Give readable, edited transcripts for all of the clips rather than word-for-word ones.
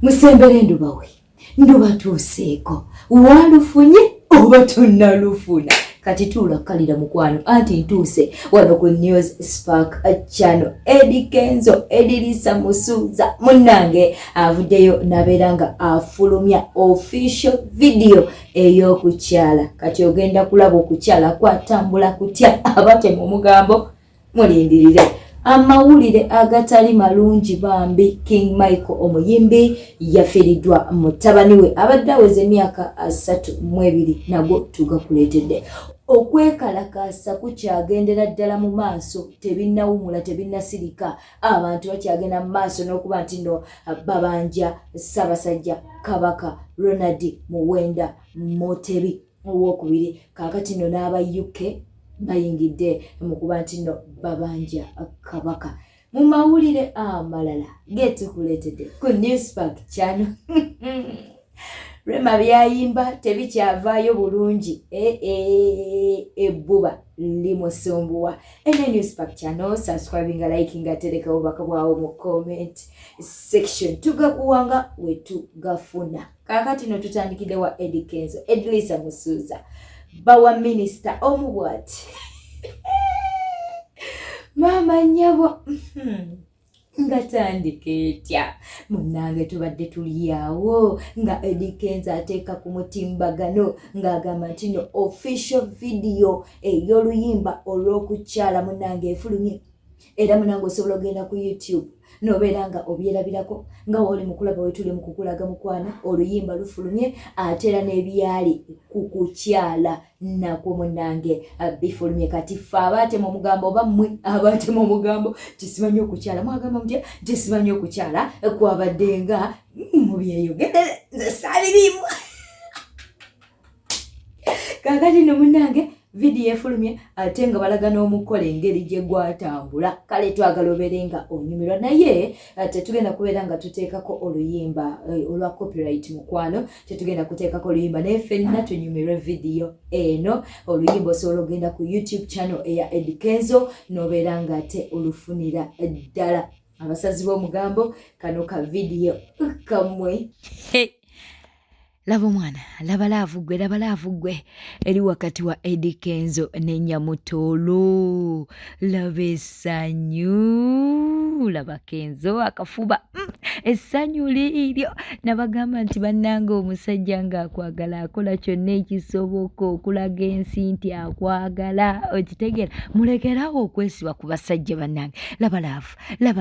Musembere ndubawe nduba tuseeko walufunye oba tonnalufuna kati tuula kalira mukwano anti ntuuse wano ku News Spark channel. Eddie Kenzo Edilisa Musuuza munnange avuddeyo nabeera nga afulumya official video ey'okukyala. Kati ogenda kulaba okukyala kwatambula kutya abate mu mugambo mulindirire. Amawulire agatali malungi bambi. King Michael omuyimbi yafiiriddwa mutabani we abadde aweza emyaka 32 nagwo tugakuleetedde. Okwekalakaasa kukyagendera ddala mu maaso, tebinnawumula tebinnasirika, abantu bakyagenda mu maaso n'okuba nti no babanja Ssaabasajja Kabaka Ronald Muwenda Mutebi owokubiri. Kaakati no n'aba UK bayingidde mu kuba nti no babanja Kabaka. Mu mawulire amalala getukuleetedde ku News Spark channel. Rema byayimba tebikyavaayo bulungi. Ebbuba limusumbuwa. Ene News Spark channel, subscribing, liking, tereka obubaka bwawo mu comment section. Tugakuwanga wetugafuna. Kaakati no tutandikidde wa Eddie Kenzo Edilisa Musuuza bawa minister omubwati. Mama nyabo ngatandike etya munnange tubadde tuliawo nga Eddie Kenzo ateeka ku mutimbagano ng'agamba nti no official video ey'oluyimba olw'okukyala munnange efulumye. Era munnange osobola ogenda ku YouTube nobeera nga obyerabirako nga woli mukulaba wetuli mu kukulaga mukwano oluyimba lufulumye ate era n'ebyali ku kukyala nakwo munnange bifulumye. Kati ffe abaatema omugambo oba mmwe abaatema omugambo tisimanyi okukyala mwagamba mutya tisimanyi okukyala kwabadde nga mubyeyogerere nze saalirimu. Kaakati no munnange video efulumye ate nga balaga n'omukola engeri gye gwatambula. Kale twagala obeere nga onyumirwa naye tetugenda kubeera nga tuteekako oluyimba olwa copyright mukwano, tetugenda kuteekako oluyimba naye ffenna tunyumirwe video eno. Oluyimba osobola ogenda ku YouTube channel eya Eddie Kenzo n'obeera nga ate olufunira ddala. Abasazi b'omugambo kano ka video kamwe. Laba omwana, laba laavu gwe eri wakati wa Eddie Kenzo ne Nyamutoolo. Laba essanyu, laba Kenzo akafuba essanyu liiryo. Nabagamba nti bannanga omusajja ng'akwagala akola kyonna ekisoboka okulaga ensi nti akwagala. Okitegeera mulekerawo okwesiba ku basajja bannange. Laba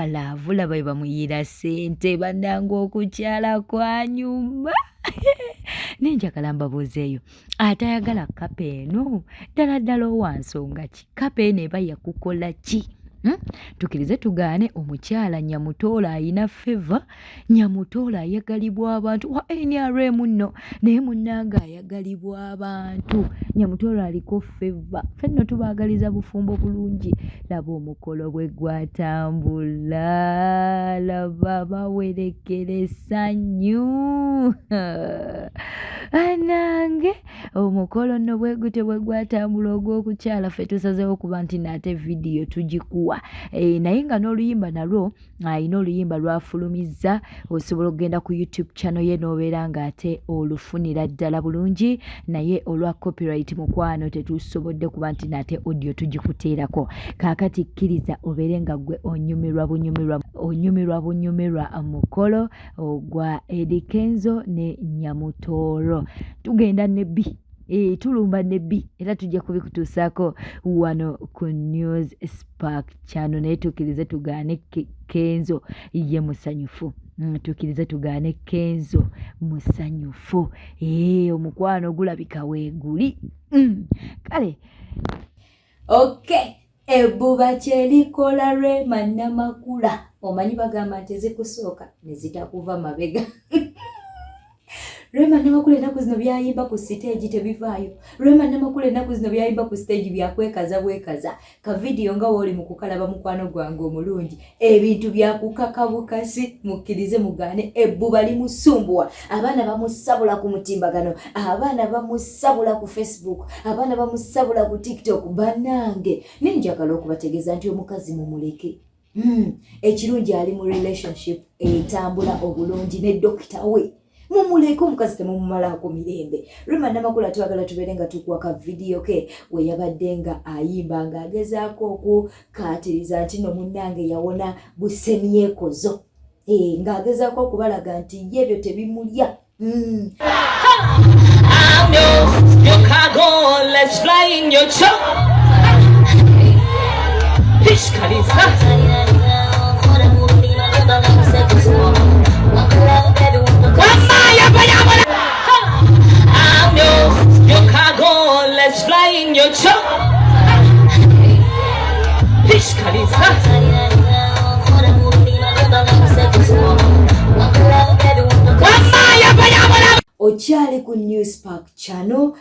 laavu laba bwe bamuyira ssente bannanga okukyala kwanyuma. Nenjagala mbabuuzeeyo atayagala kapa eno ddala owansonga ki? Kapa eno eba yakukola ki? Tukirize tugaane omukyala Nyamutoolo ayina feva. Nyamutoolo ayagalibwa abantu wa NRM nno naye munnanga ayagalibwa abantu. Nyamutoolo aliko feva. Ffenno tubaagaliza bufumbo bulungi. Laba omukolo bwe gwatambula, laba bawerekera essanyu. Anange omukolo nno bwe gute bwe gwatambula ogw'okukyala ffe tusazeewo okuba nti naate vidiyo tugikuwa. Naye nga n'oluyimba nalwo ayina oluyimba lwafulumizza. Osobola okugenda ku YouTube channel ye n'obeera ng'ate olufunira ddala bulungi, naye olwa copyright mukwano tetusobodde kuba nti naate audio tugikuteerako. Kaakati kkiriza obeere nga gwe onyumirwa bunyumirwa mukolo ogwa Eddie Kenzo ne Nyamutoolo. Tugenda ne B. Tulumba ne B era tujja kubikutuusaako wano ku News Spark channel. Naye tukirize tugaane Kenzo ye musanyufu. Tukirize tugaane Kenzo musanyufu. Omukwano gulabika weeguli. Kale okay. Ebbuba kyelikola Rema Namakula. Omanyi bagamba nti zikusooka ne zitakuva mabega. Rema Namakula ennaku zino byayimba ku stage tebivaayo. Rema Namakula ennaku zino byayimba ku stage byakwekaza bwekaza. Ka video nga woli mu kukalaba mukwano gwange omulungi. Ebintu byakukaka bukasi mukkirize mugaane ebbuba limusumbuwa. Abaana bamusabula ku mutimbagano, abaana bamusabula ku Facebook, abaana bamusabula ku TikTok. Bannange nenjagala okubategeeza nti omukazi mumuleke. ekirungi ali mu relationship etambula obulungi ne dokita we mumuleko omukazi temumumalako mirembe. Rema Namakula twagala tubeere nga tukwaka video ke we yabadde nga ayimba ng'agezaako okukaatiriza nti no munnange yawona busemyekozo ng'agezaako okubalaga nti ye ebyo tebimulya. Your cargo, let's fly in your truck. Fish your cargo, let's fly in your truck. Fish Okyali ku Newspark channel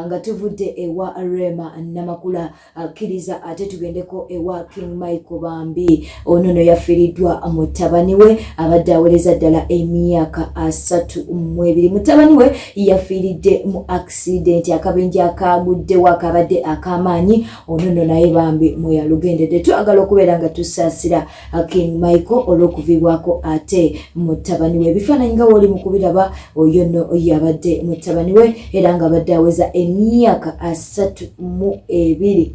nga tuvudde ewa Rema Namakula akkiriza ate tugendeko ewa King Michael Bambi. Ono no yafiiriddwa mutabani we abadde awereza ddala emyaka 32. Mutabani we yafiiridde mu accident akabenje akaguddewo akabadde akamaanyi. Ono no naye Bambi mwe yalugendedde. Twagala okubeera nga tusaasira King Michael olw'okuvibwako ate mutabani we. Ebifaananyi nga woli mu kubiraba oyo no yabadde mutabani we era nga abadde aweza emyaka 32.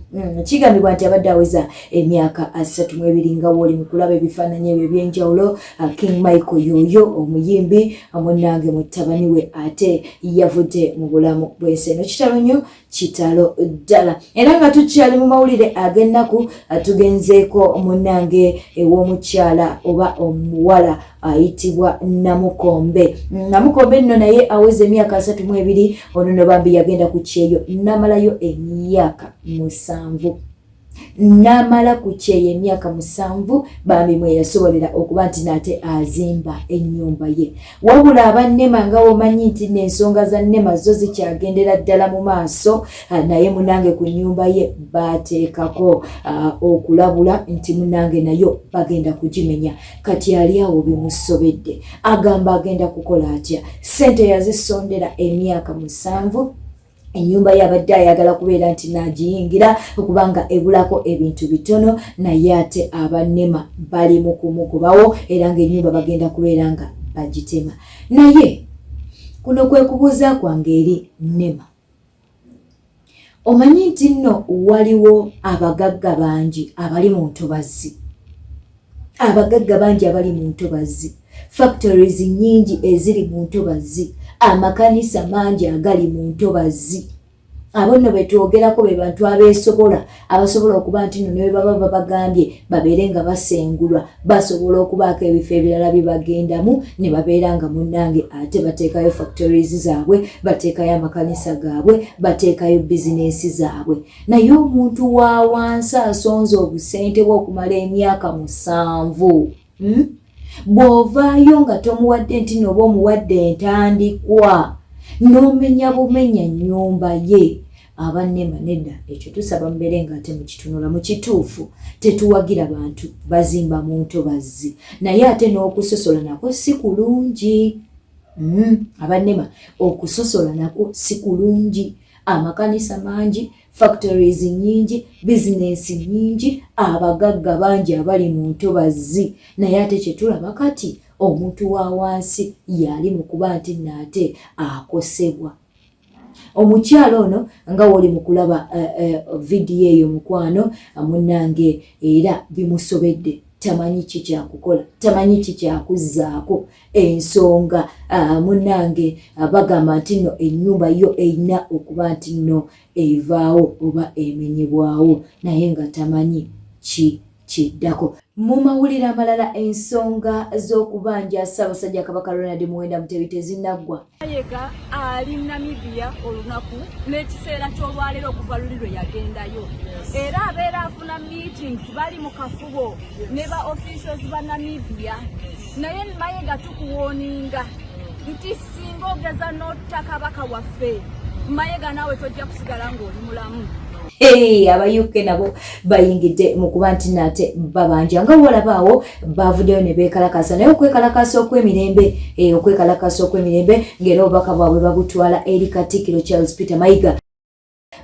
Kigambibwa nti abadde aweza emyaka 32 nga woli mu kulaba ebifaananyi ebyo ebyenjawulo. King Michael yoyo omuyimbi munnange mutabani we ate yavudde mu bulamu bw'ensi eno. Kitalo nnyo, kitalo ddala. Era nga tukyali mu mawulire ag'ennaku tugenzeeko munnange ew'omukyala oba omuwala ayitibwa Namukombe. Namukombe nno naye aweze emyaka 32. Ono no Bambi yagenda ku kyeyo namalayo emyaka 7. Namala ku kyeyo emyaka 7 Bambi mwe yasobolera okuba nti nate azimba ennyumba ye. Wabula abannema nga omanyi nti n'ensonga za nnema zo zikyagendera ddala mu maaso, naye munange ku nnyumba ye bateekako okulabula nti munange nayo bagenda kugimenya. Kati ali awo bimusobedde, agamba agenda kukola atya. Ssente yazisondera emyaka 7. Ennyumba yabadde ayagala kubeera nti n'agiyingira okubanga ebulako ebintu bitono, naye ate abannema bali mu kumukubawo era ng'ennyumba bagenda kubeera nga bagitema. Naye kuno kwe kubuuza kwange eri nnema. Omanyi nti nno waliwo abagagga bangi abali mu ntobazi. Abagagga bangi abali mu ntobazi. Factories nyingi eziri mu ntobazi. Amakanisa mangi agali mu ntobazi. Abo nno betwogerako be bantu abeesobola abasobola okuba nti nno ne baba babagambye babeere nga basengulwa, basobola okubaako ebifo ebirala bye bagendamu ne babeera nga munnange ate bateekayo factories zaabwe, bateekayo amakanisa gaabwe, bateekayo bizinensi zaabwe. Naye omuntu wa wansi asonze obusente bw'okumala emyaka 7. Bw'ovaayo nga tomuwadde nti noba omuwadde entandikwa n'omenya bumenya nnyumba ye. Abannema nedda ekyo tusaba mubeere nga ate mukitunula mu kituufu. Tetuwagira bantu bazimba mu ntobazi, naye ate n'okusosola nako si kulungi. Abannema okusosola nako si kulungi. Amakanisa mangi, factories nyingi, business nyingi, abagagga bangi abali mu ntobazi. Naye ate kyetulaba kati omuntu wa wansi yali mu kuba nti nate akosebwa. Omukyalo ono nga woli mu kulaba video eyo mukwano munnange era bimusobedde. Tamanyi kikyakukola, tamanyi kikyakuzzaako ensonga. Munnange bagamba nti nno ennyumba yo erina okuba nti nno evaawo oba emenyebwawo, naye nga tamanyi kiddako. Mu mawulire amalala ensonga z'okubanja Ssaabasajja Kabaka Ronald Muwenda Mutebi tezinnaggwa. Mayiga ali Namibia olunaku n'ekiseera ky'olwaleero okuva luli lwe yagendayo. Era abeera afuna meetings bali mu kafubo ne ba officials ba Namibia. Naye Mayiga tukuwooninga nti singa ogeza n'otta kabaka waffe, Mayiga naawe tojja kusigala ng'oli mulamu. Abayuke nabo bayingidde mu kuba nti nate babanja nga walabaawo bavuddeyo ne beekalakasa. Naye okwekalakasa okw'emirembe ng'era obubaka bwabwe babutwala eri Katikkiro Charles Peter Mayiga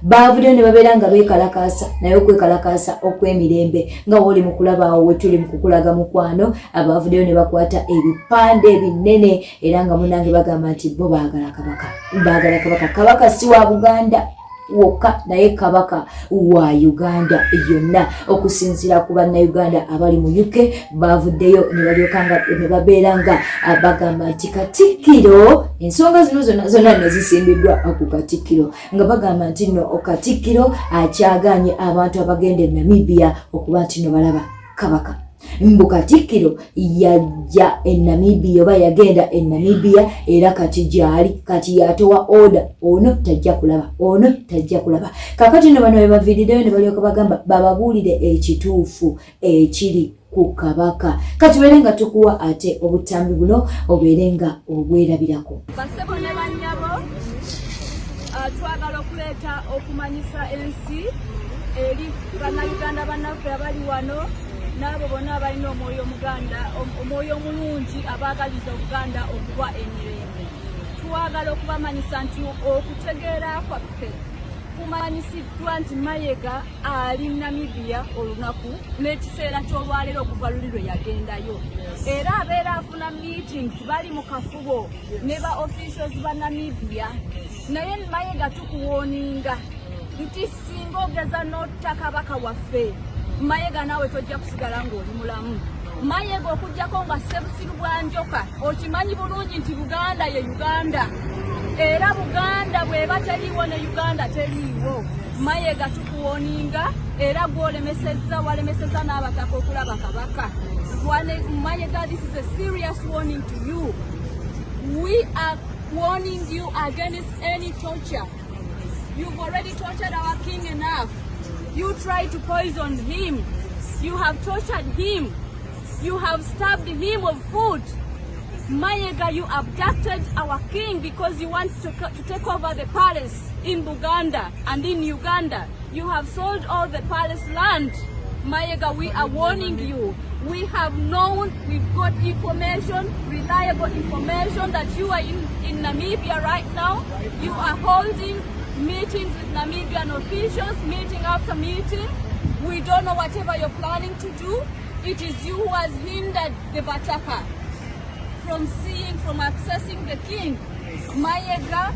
baavuddeyo ne babeera nga beekalakaasa naye okwekalakaasa okw'emirembe nga woli mu kulaba awo we tuli mu kukulaga mukwano abaavuddeyo ne bakwata ebipande ebinene era nga munange bagamba nti bo baagala kabaka kabaka si wa Buganda wokka naye kabaka wa Uganda yonna okusinziira ku bannayuganda abali mu UK baavuddeyo ne balyokanga ne babeera nga bagamba nti Katikkiro ensonga zino zonna nezisimbiddwa ku Katikkiro nga bagamba nti nno Katikkiro akyaganye abantu abagenda e Namibia okuba nti no balaba kabaka mbu Katikkiro yajja e Namibia oba yagenda e Namibia era kati gyali kati yatowa order ono tajja kulaba kakati no bano bebaviirireyo ne balyoka bagamba bababuulire ekituufu ekiri ku kabaka kati beere nga tukuwa ate obutambi buno obeere nga obwerabirako basebo ne bannyabo twagala okuleeta okumanyisa ensi eri bannayuganda bannaffe abali wano n'abo bonna abalina omwoyo omulungi abaagaliza Obuganda okuba emirembe. Twagala okubamanyisa nti okutegeera kwaffe kumanyisiddwa nti Mayiga ali Namibia olunaku n'ekiseera ky'olwaleero okuva luli lwe yagendayo. Era abeera afuna meetings bali mu kafubo ne ba officials ba Namibia. Naye Mayiga tukuwooninga nti singa ogeza n'otta kabaka waffe Mayiga naawe tojja kusigala ng'oli mulamu. Mayiga okugjako nga Ssebusiru bwa Njoka okimanyi bulungi nti Buganda ye Uganda. Era Buganda bw'eba teriiwo ne Uganda teriiwo. Mayiga tukuwooninga era walemesezza n'abataka okulaba kabaka. Mayiga, this is a serious warning to you. We are warning you against any torture. You've already tortured our king enough. You tried to poison him. You have tortured him. You have stabbed him of food. Mayiga, you abducted our king because you want to take over the palace in Buganda and in Uganda. You have sold all the palace land. Mayiga, we are warning you. We have known, we've got information, reliable information that you are in Namibia right now. You are holding meetings with Namibian officials, meeting after meeting. We don't know whatever you're planning to do. It is you who has hindered the Bataka from accessing the king. Mayiga,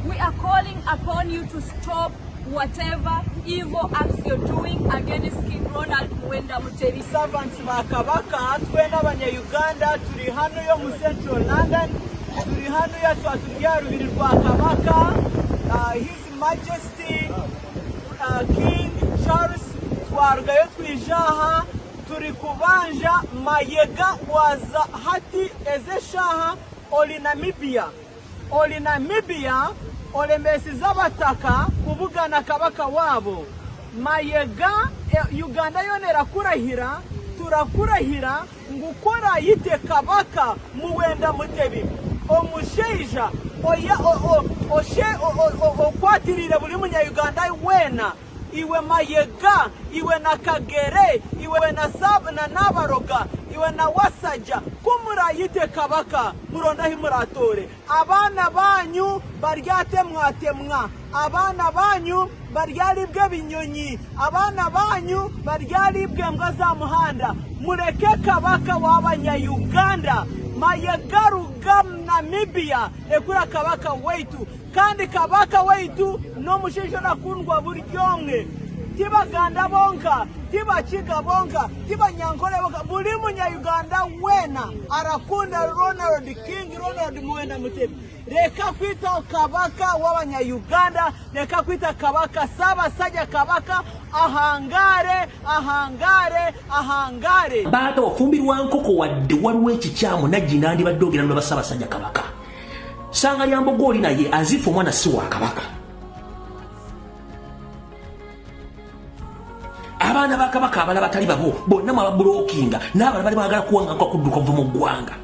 we are calling upon you to stop whatever evil acts you're doing against King Ronald Muwenda Mutebi. Servants ba kabaka twena abanya-Uganda turi hano yo mu Central London, turi hano ya twatubya rubiri rwa kabaka. His Majesty King Charles twargayo twijaha turi kubanja Mayiga waza hati ezeshaha oli Namibia olemesiza bataka kubugana kabaka wabo. Mayiga Uganda yonera kurahira turakurahira ngukora yite kabaka Muwenda Mutebi omusheija okwatirire buli munya-Uganda wena iwe Mayiga iwe na Kagere iwe na Nabaroga iwe na Wasajja kumurayite kabaka murondahi muratore abana banyu baryatemwa abana banyu baryalibwe binyonyi abana banyu baryalibwe mbwa za muhanda mureke kabaka w'abanya-Uganda. Mayiga ruga Namibia ekura kabaka waitu kandi kabaka waitu no mushisho nakundwa buri byomwe tibaganda bonka tibakiga bonka tibanyankole bonka buri munya-Uganda wena arakunda Ronald Muwenda Mutebi. Reka kwita kabaka w'abanya-Uganda, reka kwita kabaka Ssaabasajja kabaka ahangare. Baata wafumbirwa nkoko wadde waliwo ekikyamu najji nandibadde ogera ne Ssaabasajja kabaka. Sanga lya Mbogooli naye azifu omwana si wa kabaka. Abaana ba kabaka abala batali babo bonna mwababulookinga n'abala bali baagala kuwanga nkakudduka kuva mu ggwanga.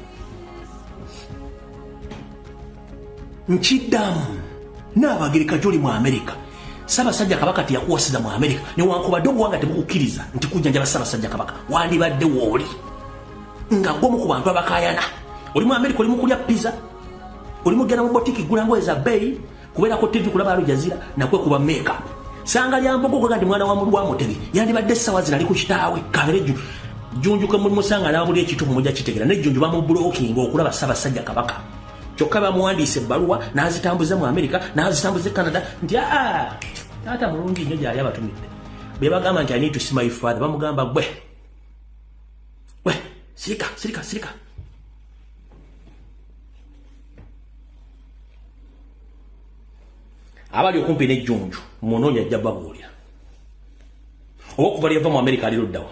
Nchiddamu n'Abagereka gy'oli mu Amerika. Ssaabasajja kabaka teyakuwasiza mu Amerika newankubadde obuwanga tebukukkiriza nti kujjanjaba Ssaabasajja kabaka wandibadde wooli nga gwomu ku bantu abakaayana. Oli mu Amerika oli mu kulya pizza, oli mugenda mu botiki gula ngoye za bbeeyi, kubera ko TV kulaba Al Jazeera nakwe kuba makeup sanga lyamboko ko kati mwana wa mulwa Mutebi yandibadde sawa zinali ku kitaawe kamere junju ko mulimu sanga nabuli ekitu mujja kitegera ne junju bamu blocking okulaba Ssaabasajja Kabaka kyokka bamuwandiise ebbaluwa n'azitambuza mu America n'azitambuza Canada nti taata mulungi nnyo gyali abatumidde be bagamba nti I need to see my father bamugamba gwe sirika abali okumpi ne junju munoonya ajja babuulira okuva lyava mu America aliruddawa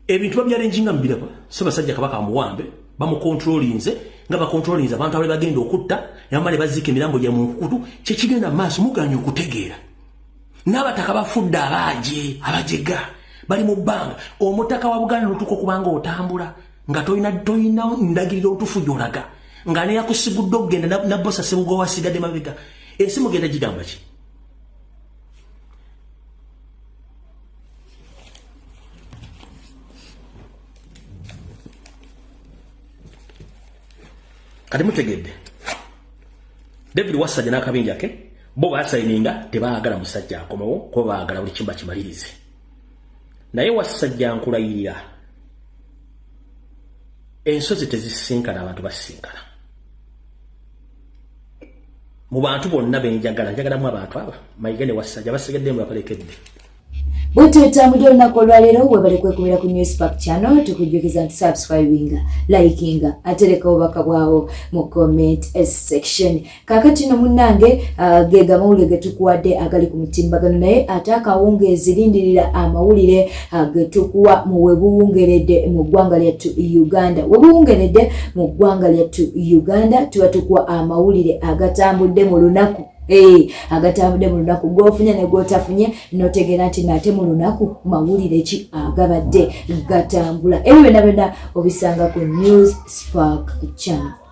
ebintu babyalenjinga mbiraba Ssaabasajja Kabaka amuwambe bamukontrolinze nga bakontrolinze abantu abali bagenda okutta yamale bazika emirambo gya munkutu kyekigenda maaso muganya okutegeera n'abataka bafudde abajega bali mu bbanga omutaka wa Buganda lutuko kubanga otambula nga toyina ndagiriro otufu gyolaga nga ne yakusigudde okugenda na bosa Ssebugo wasigadde mabega ensi mugenda gigamba ki kati mutegedde David Wasajja n'akabinja ke bo basayininga tebaagala musajja akomewo kuba baagala buli kimba kimalirize naye Wasajja nkulayirira ensozi tezisinkana abantu basinkana mu bantu bonna njagalamu abantu aba Mayiga ne Wasajja basigadde mu bapalekedde bwetwetambudde olunaku olwaleero webale kwekumira ku Newspark channel tukujjukiza nti subscribinga likinga atereka obubaka bwawo mu comment section kakati no munnange gega mawulire getukuwadde agali ku mutimbagano naye ate akawungeezi lindirira amawulire getukuwa mu webuwungeredde mu ggwanga lyattu Uganda webuwungeredde mu ggwanga lyattu Uganda tuba tukuwa amawulire agatambudde mu lunaku agatambudde mu lunaku gwofunye ne gwotafunye notegeera nti nate mu lunaku mawulire ki agabadde gatambula ebyo byonna obisanga ku Newspark channel.